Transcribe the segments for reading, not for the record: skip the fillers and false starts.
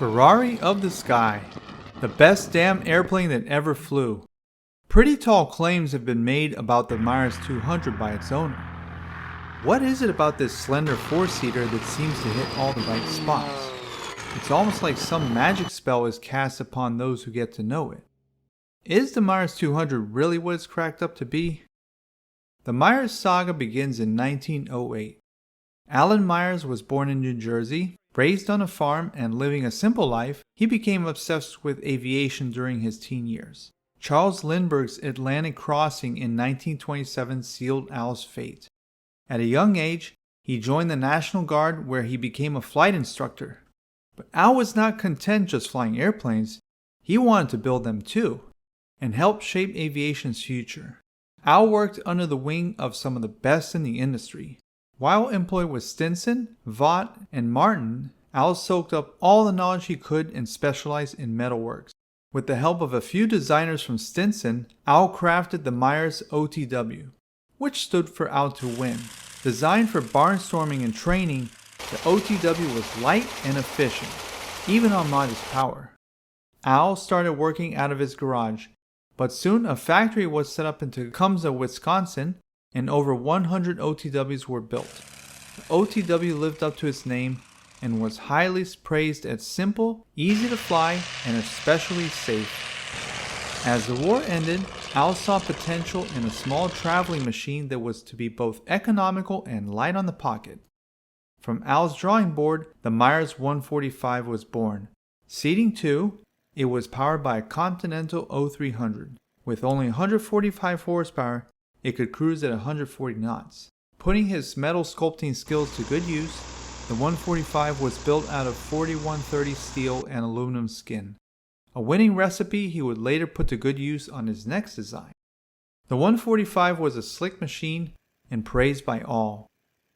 Ferrari of the sky. The best damn airplane that ever flew. Pretty tall claims have been made about the Meyers 200 by its owner. What is it about this slender four-seater that seems to hit all the right spots? It's almost like some magic spell is cast upon those who get to know it. Is the Meyers 200 really what it's cracked up to be? The Meyers saga begins in 1908. Alan Meyers was born in New Jersey. Raised on a farm and living a simple life, he became obsessed with aviation during his teen years. Charles Lindbergh's Atlantic crossing in 1927 sealed Al's fate. At a young age, he joined the National Guard where he became a flight instructor. But Al was not content just flying airplanes. He wanted to build them too, and help shape aviation's future. Al worked under the wing of some of the best in the industry. While employed with Stinson, Vought, and Martin, Al soaked up all the knowledge he could and specialized in metalworks. With the help of a few designers from Stinson, Al crafted the Meyers OTW, which stood for Out to Win. Designed for barnstorming and training, the OTW was light and efficient, even on modest power. Al started working out of his garage, but soon a factory was set up in Tecumseh, Wisconsin, and over 100 OTWs were built. The OTW lived up to its name and was highly praised as simple, easy to fly, and especially safe. As the war ended, Al saw potential in a small traveling machine that was to be both economical and light on the pocket. From Al's drawing board, the Meyers 145 was born. Seating two, it was powered by a Continental 0300. With only 145 horsepower, it could cruise at 140 knots. Putting his metal sculpting skills to good use, the 145 was built out of 4130 steel and aluminum skin, a winning recipe he would later put to good use on his next design. The 145 was a slick machine and praised by all.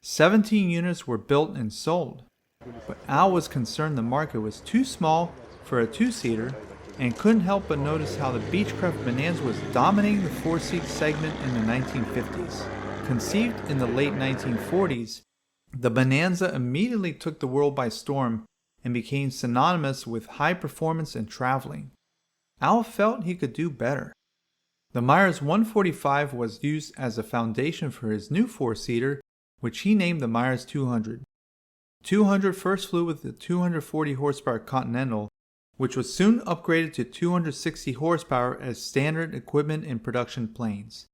17 units were built and sold, but Al was concerned the market was too small for a two-seater and couldn't help but notice how the Beechcraft Bonanza was dominating the four-seat segment in the 1950s. Conceived in the late 1940s, the Bonanza immediately took the world by storm and became synonymous with high performance and traveling. Al felt he could do better. The Meyers 145 was used as a foundation for his new four-seater, which he named the Meyers 200. 200 first flew with the 240 horsepower Continental, which was soon upgraded to 260 horsepower as standard equipment in production planes.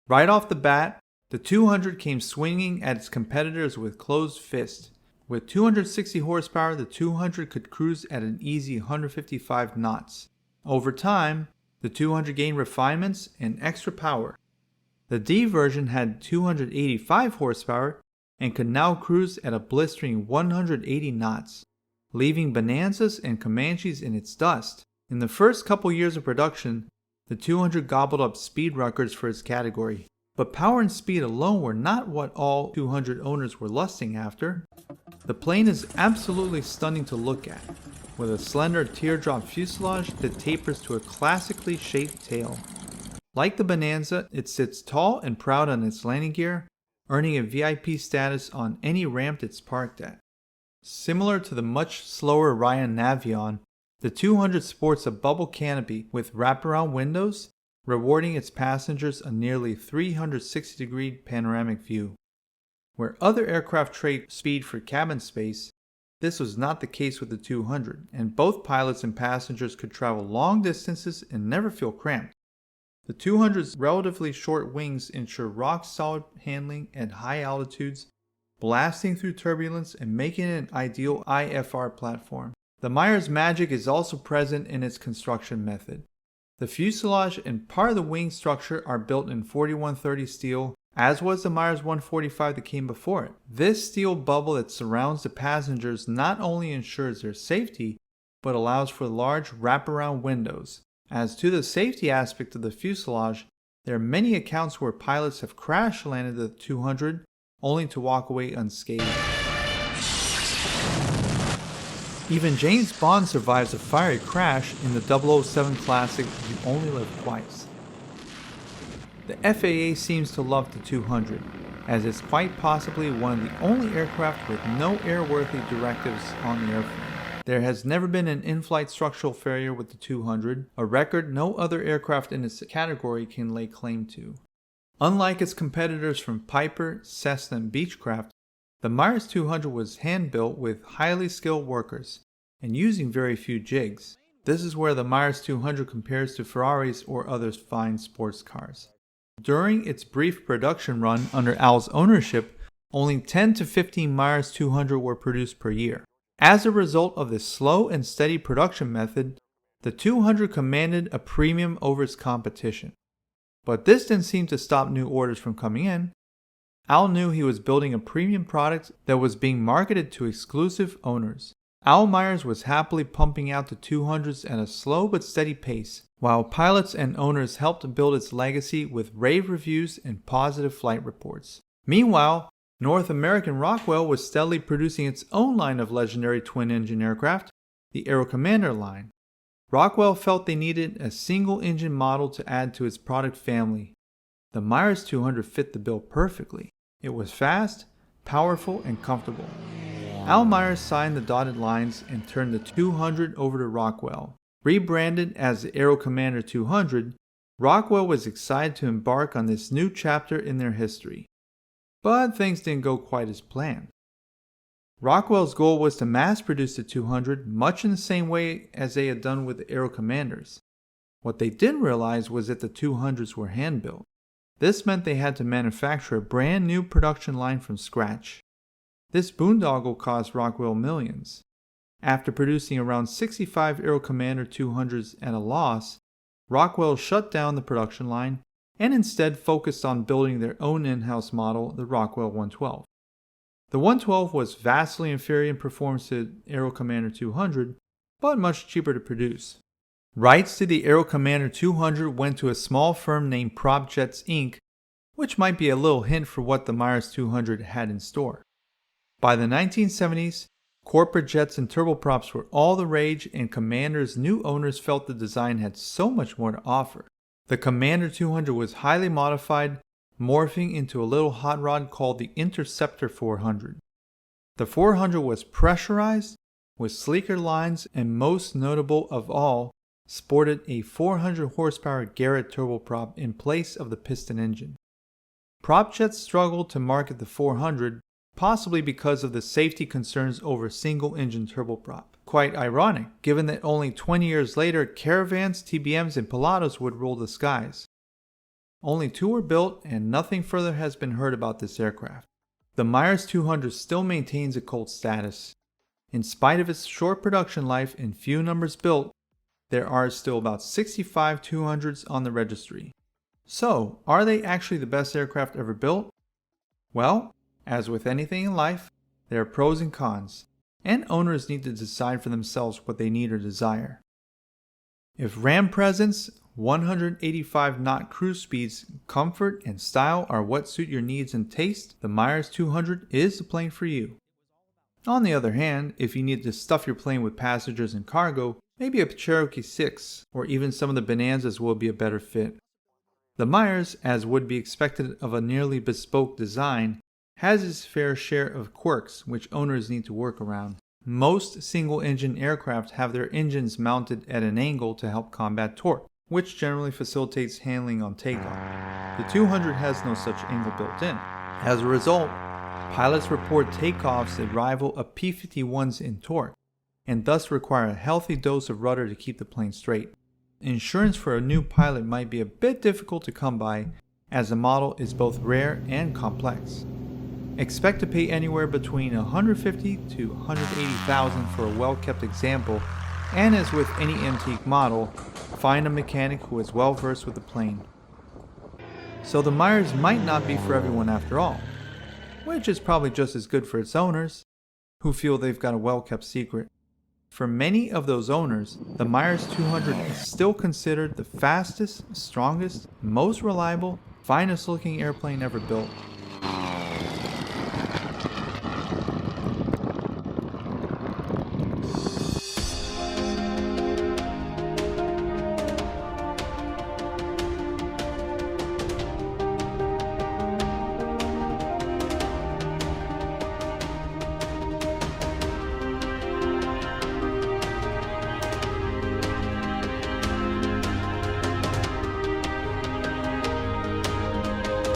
Right off the bat, the 200 came swinging at its competitors with closed fists. With 260 horsepower, the 200 could cruise at an easy 155 knots. Over time, the 200 gained refinements and extra power. The D version had 285 horsepower and could now cruise at a blistering 180 knots. Leaving Bonanzas and Comanches in its dust. In the first couple years of production, the 200 gobbled up speed records for its category. But power and speed alone were not what all 200 owners were lusting after. The plane is absolutely stunning to look at, with a slender teardrop fuselage that tapers to a classically shaped tail. Like the Bonanza, it sits tall and proud on its landing gear, earning a VIP status on any ramp it's parked at. Similar to the much slower Ryan Navion, the 200 sports a bubble canopy with wraparound windows, rewarding its passengers a nearly 360-degree panoramic view. Where other aircraft trade speed for cabin space, this was not the case with the 200, and both pilots and passengers could travel long distances and never feel cramped. The 200's relatively short wings ensure rock-solid handling at high altitudes, blasting through turbulence and making it an ideal IFR platform. The Meyers magic is also present in its construction method. The fuselage and part of the wing structure are built in 4130 steel, as was the Meyers 145 that came before it. This steel bubble that surrounds the passengers not only ensures their safety, but allows for large wraparound windows. As to the safety aspect of the fuselage, there are many accounts where pilots have crash landed the 200 only to walk away unscathed. Even James Bond survives a fiery crash in the 007 classic You Only Live Twice. The FAA seems to love the 200, as it's quite possibly one of the only aircraft with no airworthy directives on the airframe. There has never been an in-flight structural failure with the 200, a record no other aircraft in its category can lay claim to. Unlike its competitors from Piper, Cessna, and Beechcraft, the Meyers 200 was hand-built with highly skilled workers and using very few jigs. This is where the Meyers 200 compares to Ferraris or other fine sports cars. During its brief production run under Al's ownership, only 10 to 15 Meyers 200 were produced per year. As a result of this slow and steady production method, the 200 commanded a premium over its competition. But this didn't seem to stop new orders from coming in. Al knew he was building a premium product that was being marketed to exclusive owners. Al Meyers was happily pumping out the 200s at a slow but steady pace, while pilots and owners helped build its legacy with rave reviews and positive flight reports. Meanwhile, North American Rockwell was steadily producing its own line of legendary twin-engine aircraft, the Aero Commander line. Rockwell felt they needed a single-engine model to add to its product family. The Meyers 200 fit the bill perfectly. It was fast, powerful, and comfortable. Al Meyers signed the dotted lines and turned the 200 over to Rockwell. Rebranded as the Aero Commander 200, Rockwell was excited to embark on this new chapter in their history. But things didn't go quite as planned. Rockwell's goal was to mass-produce the 200 much in the same way as they had done with the Aero Commanders. What they didn't realize was that the 200s were hand-built. This meant they had to manufacture a brand new production line from scratch. This boondoggle cost Rockwell millions. After producing around 65 Aero Commander 200s at a loss, Rockwell shut down the production line and instead focused on building their own in-house model, the Rockwell 112. The 112 was vastly inferior in performance to Aero Commander 200, but much cheaper to produce. Rights to the Aero Commander 200 went to a small firm named PropJets Inc., which might be a little hint for what the Meyers 200 had in store. By the 1970s, corporate jets and turboprops were all the rage, and Commander's new owners felt the design had so much more to offer. The Commander 200 was highly modified, morphing into a little hot rod called the Interceptor 400. The 400 was pressurized, with sleeker lines, and most notable of all, sported a 400 horsepower Garrett turboprop in place of the piston engine. PropJets struggled to market the 400, possibly because of the safety concerns over single-engine turboprop. Quite ironic, given that only 20 years later, Caravans, TBMs, and Pilatos would rule the skies. Only 2 were built, and nothing further has been heard about this aircraft. The Meyers 200 still maintains a cult status. In spite of its short production life and few numbers built, there are still about 65 200s on the registry. So, are they actually the best aircraft ever built? Well, as with anything in life, there are pros and cons, and owners need to decide for themselves what they need or desire. If RAM presence, 185-knot cruise speeds, comfort, and style are what suit your needs and taste, the Meyers 200 is the plane for you. On the other hand, if you need to stuff your plane with passengers and cargo, maybe a Cherokee 6 or even some of the Bonanzas will be a better fit. The Meyers, as would be expected of a nearly bespoke design, has its fair share of quirks which owners need to work around. Most single-engine aircraft have their engines mounted at an angle to help combat torque, which generally facilitates handling on takeoff. The 200 has no such angle built in. As a result, pilots report takeoffs that rival a P-51's in torque, and thus require a healthy dose of rudder to keep the plane straight. Insurance for a new pilot might be a bit difficult to come by, as the model is both rare and complex. Expect to pay anywhere between $150,000 to $180,000 for a well-kept example, and as with any antique model, find a mechanic who is well versed with the plane. So the Meyers might not be for everyone after all, which is probably just as good for its owners, who feel they've got a well-kept secret. For many of those owners, the Meyers 200 is still considered the fastest, strongest, most reliable, finest looking airplane ever built.